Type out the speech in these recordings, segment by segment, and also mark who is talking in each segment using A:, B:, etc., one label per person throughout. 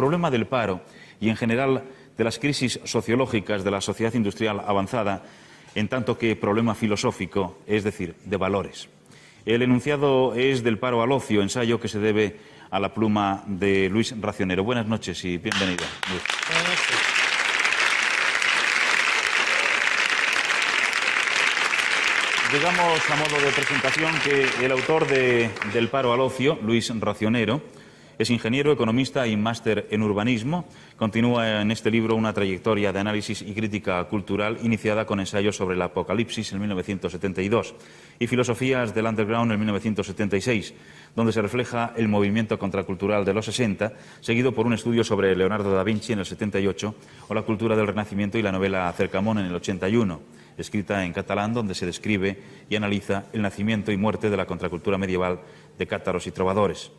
A: problema del paro y en general de las crisis sociológicas de la sociedad industrial avanzada, en tanto que problema filosófico, es decir, de valores. El enunciado es Del paro al ocio, ensayo que se debe a la pluma de Luis Racionero. Buenas noches y bienvenido, Luis.
B: Buenas noches.
A: Digamos a modo de presentación que el autor de Del paro al ocio, Luis Racionero, es ingeniero, economista y máster en urbanismo. Continúa en este libro una trayectoria de análisis y crítica cultural iniciada con ensayos sobre el apocalipsis en 1972 y filosofías del underground en 1976, donde se refleja el movimiento contracultural de los 60, seguido por un estudio sobre Leonardo da Vinci en el 78 o la cultura del Renacimiento y la novela Cercamón en el 81, escrita en catalán, donde se describe y analiza el nacimiento y muerte de la contracultura medieval de cátaros y trovadores.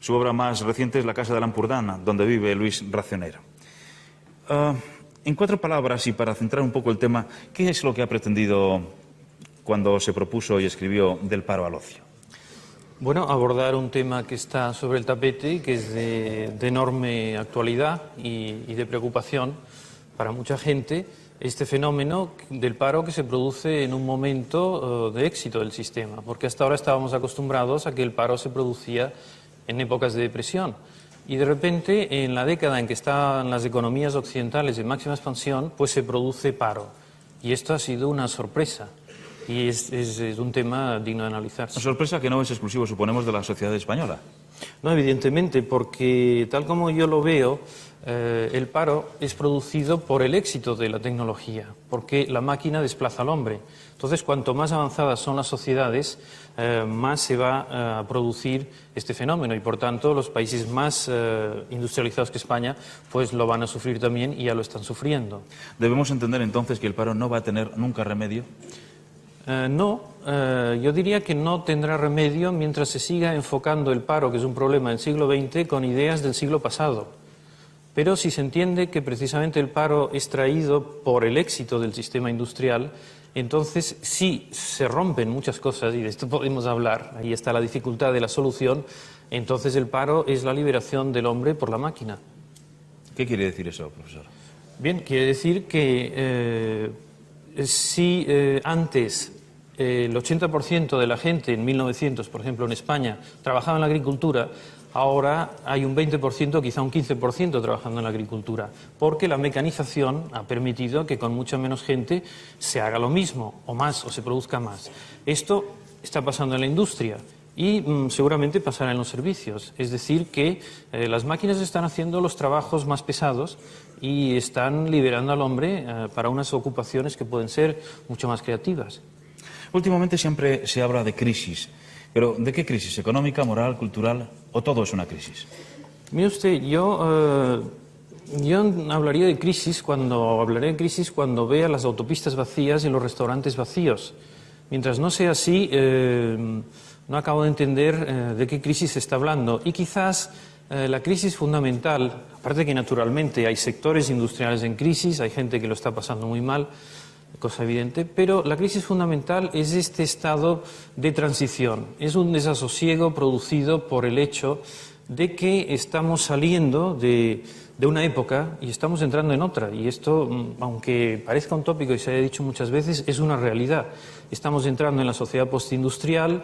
A: Su obra más reciente es La casa de l'Empordà, donde vive Luis Racionero. En 4 palabras, y para centrar un poco el tema, ¿qué es lo que ha pretendido cuando se propuso y escribió Del paro al ocio?
B: Bueno, abordar un tema que está sobre el tapete y que es de enorme actualidad y de preocupación para mucha gente, este fenómeno del paro que se produce en un momento de éxito del sistema, porque hasta ahora estábamos acostumbrados a que el paro se producía en épocas de depresión. Y de repente, en la década en que están las economías occidentales en máxima expansión, pues se produce paro. Y esto ha sido una sorpresa. Y es un tema digno de analizarse.
A: Una sorpresa que no es exclusivo, suponemos, de la sociedad española.
B: No, evidentemente, porque tal como yo lo veo, el paro es producido por el éxito de la tecnología, porque la máquina desplaza al hombre. Entonces, cuanto más avanzadas son las sociedades, más se va a producir este fenómeno y, por tanto, los países más industrializados que España pues lo van a sufrir también y ya lo están sufriendo.
A: ¿Debemos entender entonces que el paro no va a tener nunca remedio?
B: Yo diría que no tendrá remedio mientras se siga enfocando el paro, que es un problema del siglo XX, con ideas del siglo pasado. Pero si se entiende que precisamente el paro es traído por el éxito del sistema industrial, entonces sí se rompen muchas cosas, y de esto podemos hablar, ahí está la dificultad de la solución, entonces el paro es la liberación del hombre por la máquina.
A: ¿Qué quiere decir eso, profesor?
B: Bien, quiere decir que si antes el 80% de la gente en 1900, por ejemplo, en España, trabajaba en la agricultura, ahora hay un 20%, quizá un 15% trabajando en la agricultura, porque la mecanización ha permitido que con mucha menos gente se haga lo mismo, o más, o se produzca más. Esto está pasando en la industria y seguramente pasará en los servicios. Es decir, que las máquinas están haciendo los trabajos más pesados y están liberando al hombre para unas ocupaciones que pueden ser mucho más creativas.
A: Últimamente siempre se habla de crisis, pero ¿de qué crisis? ¿Económica, moral, cultural o todo es una crisis?
B: Mire usted, yo hablaré de crisis cuando vea las autopistas vacías y los restaurantes vacíos. Mientras no sea así, no acabo de entender de qué crisis se está hablando. Y quizás la crisis fundamental, aparte de que naturalmente hay sectores industriales en crisis, hay gente que lo está pasando muy mal, cosa evidente, pero la crisis fundamental es este estado de transición. Es un desasosiego producido por el hecho de que estamos saliendo de una época y estamos entrando en otra. Y esto, aunque parezca un tópico y se haya dicho muchas veces, es una realidad. Estamos entrando en la sociedad postindustrial,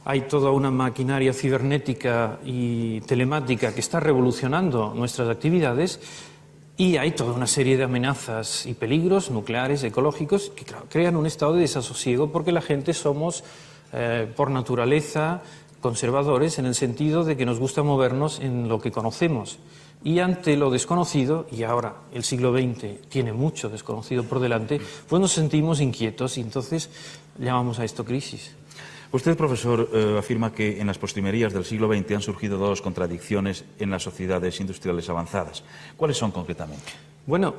B: hay toda una maquinaria cibernética y telemática que está revolucionando nuestras actividades. Y hay toda una serie de amenazas y peligros nucleares, ecológicos, que crean un estado de desasosiego porque la gente somos, por naturaleza, conservadores en el sentido de que nos gusta movernos en lo que conocemos. Y ante lo desconocido, y ahora el siglo XX tiene mucho desconocido por delante, pues nos sentimos inquietos y entonces llamamos a esto crisis.
A: Usted, profesor, afirma que en las postrimerías del siglo XX han surgido 2 contradicciones en las sociedades industriales avanzadas. ¿Cuáles son concretamente?
B: Bueno,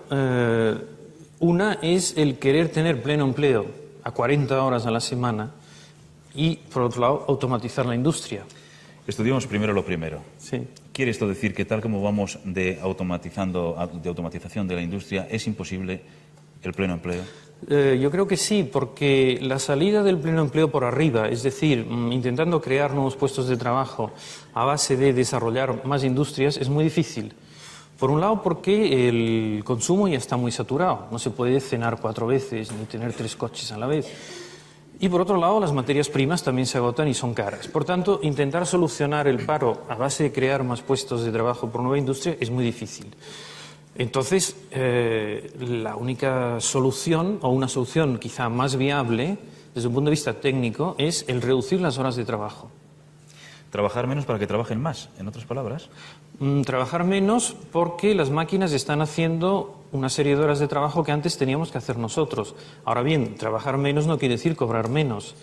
B: una es el querer tener pleno empleo a 40 horas a la semana y, por otro lado, automatizar la industria.
A: Estudiamos primero lo primero.
B: Sí.
A: ¿Quiere esto decir que tal como vamos de automatización de la industria, es imposible el pleno empleo?
B: Yo creo que sí, porque la salida del pleno empleo por arriba, es decir, intentando crear nuevos puestos de trabajo a base de desarrollar más industrias, es muy difícil. Por un lado, porque el consumo ya está muy saturado. No se puede cenar 4 veces ni tener 3 coches a la vez. Y por otro lado, las materias primas también se agotan y son caras. Por tanto, intentar solucionar el paro a base de crear más puestos de trabajo por nueva industria es muy difícil. Entonces, la única solución, o una solución quizá más viable, desde un punto de vista técnico, es el reducir las horas de trabajo.
A: Trabajar menos para que trabajen más, en otras palabras.
B: Trabajar menos porque las máquinas están haciendo una serie de horas de trabajo que antes teníamos que hacer nosotros. Ahora bien, trabajar menos no quiere decir cobrar menos,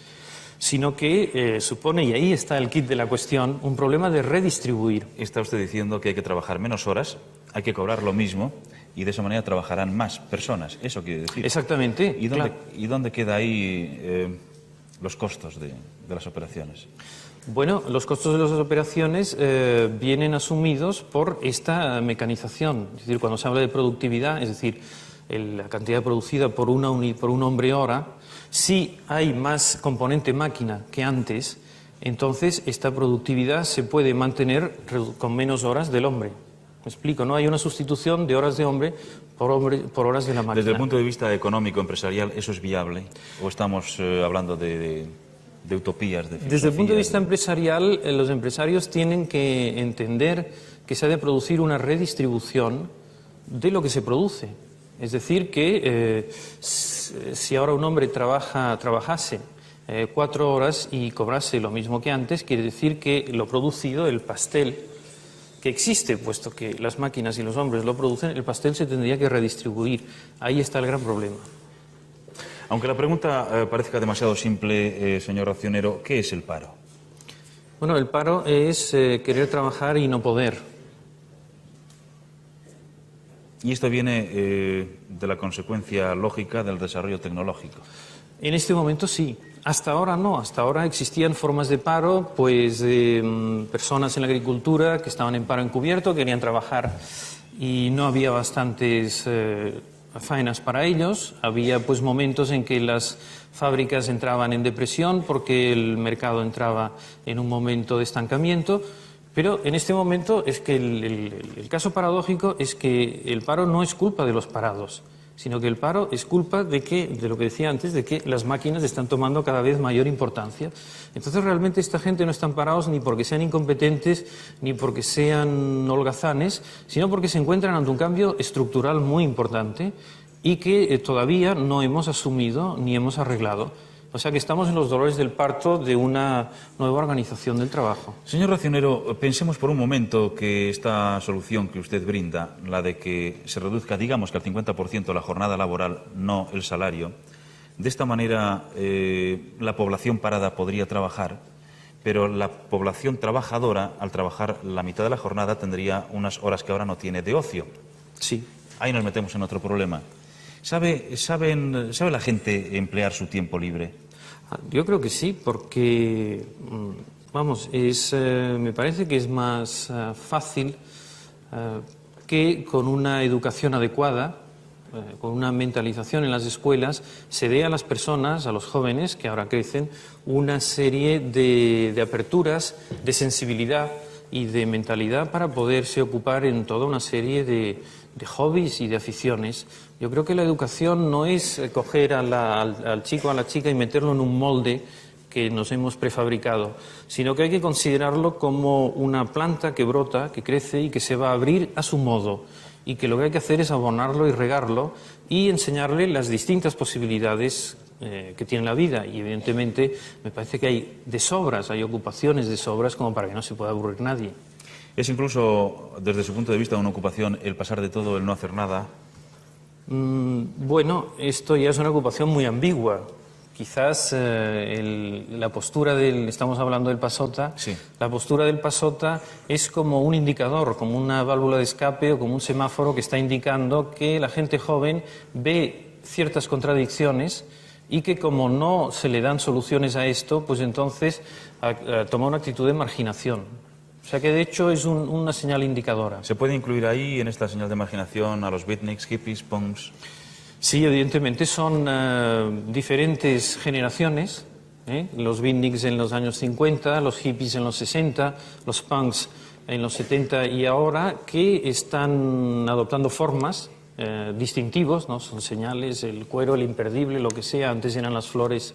B: sino que supone, y ahí está el kit de la cuestión, un problema de redistribuir.
A: Está usted diciendo que hay que trabajar menos horas, hay que cobrar lo mismo y de esa manera trabajarán más personas. Eso quiere decir.
B: Exactamente.
A: ¿Y dónde queda ahí los costos de las operaciones?
B: Bueno, los costos de las operaciones vienen asumidos por esta mecanización. Es decir, cuando se habla de productividad, es decir, la cantidad producida por un hombre hora, si hay más componente máquina que antes, entonces esta productividad se puede mantener con menos horas del hombre. ¿Me explico? ¿No? Hay una sustitución de horas de hombre por horas de la máquina.
A: Desde el punto de vista económico, empresarial, ¿eso es viable? ¿O estamos hablando de utopías, de filosofía?
B: Desde el punto de vista empresarial, los empresarios tienen que entender que se ha de producir una redistribución de lo que se produce. Es decir, que si ahora un hombre trabajase 4 horas y cobrase lo mismo que antes, quiere decir que lo producido, el pastel que existe, puesto que las máquinas y los hombres lo producen, el pastel se tendría que redistribuir. Ahí está el gran problema.
A: Aunque la pregunta parezca demasiado simple, señor Racionero, ¿qué es el paro?
B: Bueno, el paro es querer trabajar y no poder.
A: Y esto viene de la consecuencia lógica del desarrollo tecnológico.
B: En este momento sí. Hasta ahora no. Hasta ahora existían formas de paro, pues personas en la agricultura que estaban en paro encubierto, querían trabajar y no había bastantes faenas para ellos. Había pues momentos en que las fábricas entraban en depresión porque el mercado entraba en un momento de estancamiento. Pero en este momento es que el caso paradójico es que el paro no es culpa de los parados, sino que el paro es culpa de lo que decía antes, de que las máquinas están tomando cada vez mayor importancia. Entonces realmente esta gente no están parados ni porque sean incompetentes, ni porque sean holgazanes, sino porque se encuentran ante un cambio estructural muy importante y que todavía no hemos asumido ni hemos arreglado. O sea que estamos en los dolores del parto de una nueva organización del trabajo.
A: Señor Racionero, pensemos por un momento que esta solución que usted brinda, la de que se reduzca, digamos que al 50% la jornada laboral, no el salario, de esta manera la población parada podría trabajar, pero la población trabajadora, al trabajar la mitad de la jornada, tendría unas horas que ahora no tiene de ocio.
B: Sí.
A: Ahí nos metemos en otro problema. ¿Sabe la gente emplear su tiempo libre?
B: Yo creo que sí, porque, vamos, me parece que es más fácil que con una educación adecuada, con una mentalización en las escuelas, se dé a las personas, a los jóvenes que ahora crecen, una serie de aperturas, de sensibilidad y de mentalidad para poderse ocupar en toda una serie de hobbies y de aficiones. Yo creo que la educación no es coger al chico o a la chica y meterlo en un molde que nos hemos prefabricado, sino que hay que considerarlo como una planta que brota, que crece y que se va a abrir a su modo, y que lo que hay que hacer es abonarlo y regarlo y enseñarle las distintas posibilidades que tiene la vida. Y evidentemente me parece que hay de sobras, hay ocupaciones de sobras como para que no se pueda aburrir nadie.
A: ¿Es incluso, desde su punto de vista, una ocupación el pasar de todo, el no hacer nada?
B: Bueno, esto ya es una ocupación muy ambigua. Quizás la postura estamos hablando del pasota,
A: sí.
B: La postura del pasota es como un indicador, como una válvula de escape o como un semáforo que está indicando que la gente joven ve ciertas contradicciones y que como no se le dan soluciones a esto, pues entonces toma una actitud de marginación. O sea que de hecho es una señal indicadora.
A: ¿Se puede incluir ahí, en esta señal de marginación, a los beatniks, hippies, punks?
B: Sí, evidentemente son diferentes generaciones. Los beatniks en los años 50, los hippies en los 60, los punks en los 70 y ahora, que están adoptando formas distintivos, ¿no? Son señales, el cuero, el imperdible, lo que sea. Antes eran las flores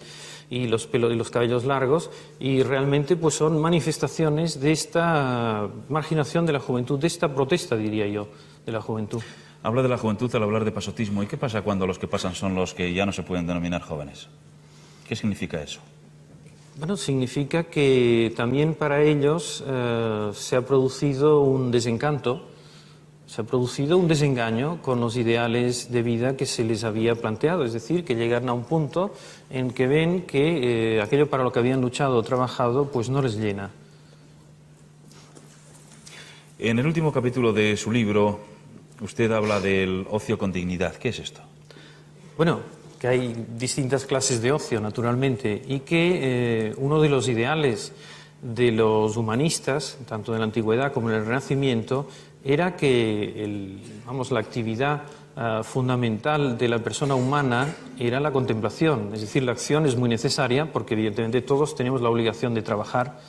B: y los pelos y los cabellos largos, y realmente pues son manifestaciones de esta marginación de la juventud, de esta protesta, diría yo, de la juventud.
A: Habla de la juventud al hablar de pasotismo. ¿Y qué pasa cuando los que pasan son los que ya no se pueden denominar jóvenes? ¿Qué significa eso?
B: Bueno, significa que también para ellos se ha producido un desencanto, se ha producido un desengaño con los ideales de vida que se les había planteado. Es decir, que llegan a un punto en que ven que aquello para lo que habían luchado o trabajado pues no les llena.
A: En el último capítulo de su libro, usted habla del ocio con dignidad. ¿Qué es esto?
B: Bueno, que hay distintas clases de ocio, naturalmente, y que uno de los ideales de los humanistas, tanto en la antigüedad como en el Renacimiento, era que la actividad fundamental de la persona humana era la contemplación. Es decir, la acción es muy necesaria porque evidentemente todos tenemos la obligación de trabajar,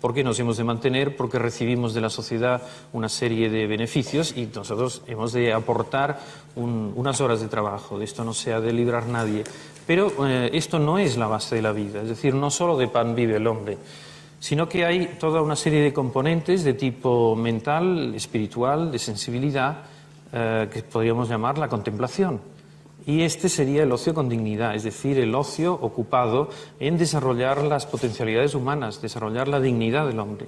B: porque nos hemos de mantener, porque recibimos de la sociedad una serie de beneficios y nosotros hemos de aportar unas horas de trabajo. De esto no se ha de librar nadie. Pero esto no es la base de la vida. Es decir, no solo de pan vive el hombre, sino que hay toda una serie de componentes de tipo mental, espiritual, de sensibilidad, que podríamos llamar la contemplación. Y este sería el ocio con dignidad, es decir, el ocio ocupado en desarrollar las potencialidades humanas, desarrollar la dignidad del hombre.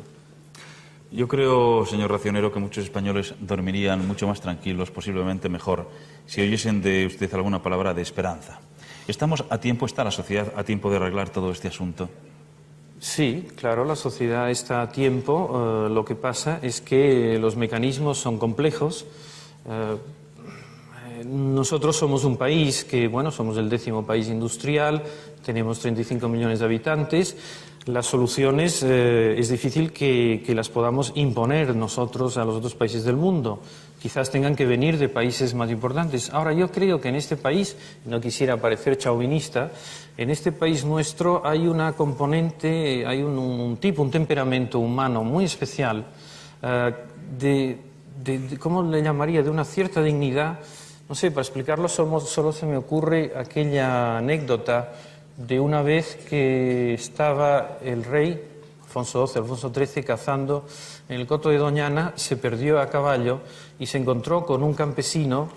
A: Yo creo, señor Racionero, que muchos españoles dormirían mucho más tranquilos, posiblemente mejor, si oyesen de usted alguna palabra de esperanza. ¿Estamos a tiempo, está la sociedad a tiempo de arreglar todo este asunto?
B: Sí, claro, la sociedad está a tiempo. Lo que pasa es que los mecanismos son complejos. Nosotros somos un país que, bueno, somos el 10º país industrial, tenemos 35 millones de habitantes. Las soluciones es difícil que las podamos imponer nosotros a los otros países del mundo. Quizás tengan que venir de países más importantes. Ahora, yo creo que en este país, no quisiera parecer chauvinista, en este país nuestro hay una componente, hay un tipo, un temperamento humano muy especial, ¿cómo le llamaría?, de una cierta dignidad. No sé, para explicarlo solo se me ocurre aquella anécdota de una vez que estaba el rey Alfonso XII, Alfonso XIII, cazando en el coto de Doñana, se perdió a caballo y se encontró con un campesino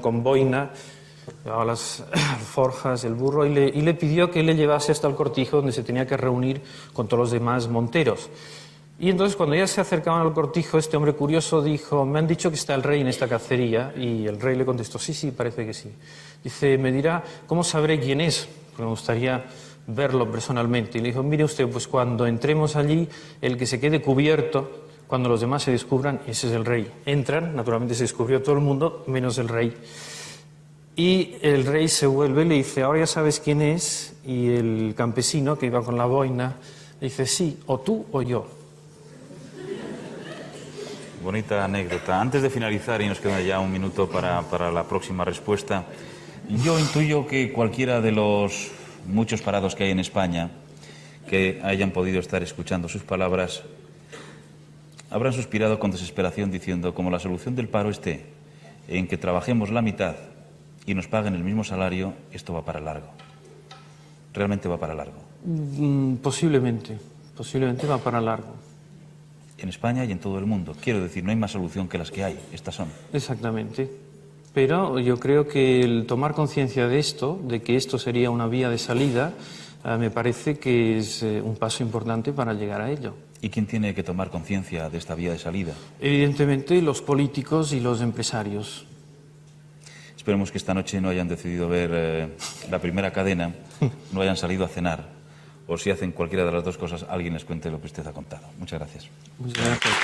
B: con boina, llevaba las alforjas, el burro, y le pidió que le llevase hasta el cortijo donde se tenía que reunir con todos los demás monteros. Y entonces, cuando ya se acercaban al cortijo, este hombre curioso dijo: me han dicho que está el rey en esta cacería. Y el rey le contestó: sí, sí, parece que sí. Dice: me dirá, ¿cómo sabré quién es? Porque me gustaría verlo personalmente. Y le dijo: mire usted, pues cuando entremos allí, el que se quede cubierto, cuando los demás se descubran, ese es el rey. Entran, naturalmente se descubrió todo el mundo, menos el rey. Y el rey se vuelve y le dice: ahora ya sabes quién es. Y el campesino, que iba con la boina, le dice: sí, o tú o yo.
A: Bonita anécdota. Antes de finalizar, y nos queda ya un minuto para la próxima respuesta, yo intuyo que cualquiera de los muchos parados que hay en España que hayan podido estar escuchando sus palabras habrán suspirado con desesperación diciendo: como la solución del paro esté en que trabajemos la mitad y nos paguen el mismo salario, esto va para largo. ¿Realmente va para largo?
B: Posiblemente va para largo.
A: En España y en todo el mundo. Quiero decir, no hay más solución que las que hay. Estas son.
B: Exactamente. Pero yo creo que el tomar conciencia de esto, de que esto sería una vía de salida, me parece que es un paso importante para llegar a ello.
A: ¿Y quién tiene que tomar conciencia de esta vía de salida?
B: Evidentemente, los políticos y los empresarios.
A: Esperemos que esta noche no hayan decidido ver la primera cadena, no hayan salido a cenar, o si hacen cualquiera de las dos cosas, alguien les cuente lo que usted ha contado. Muchas gracias.
B: Muchas gracias.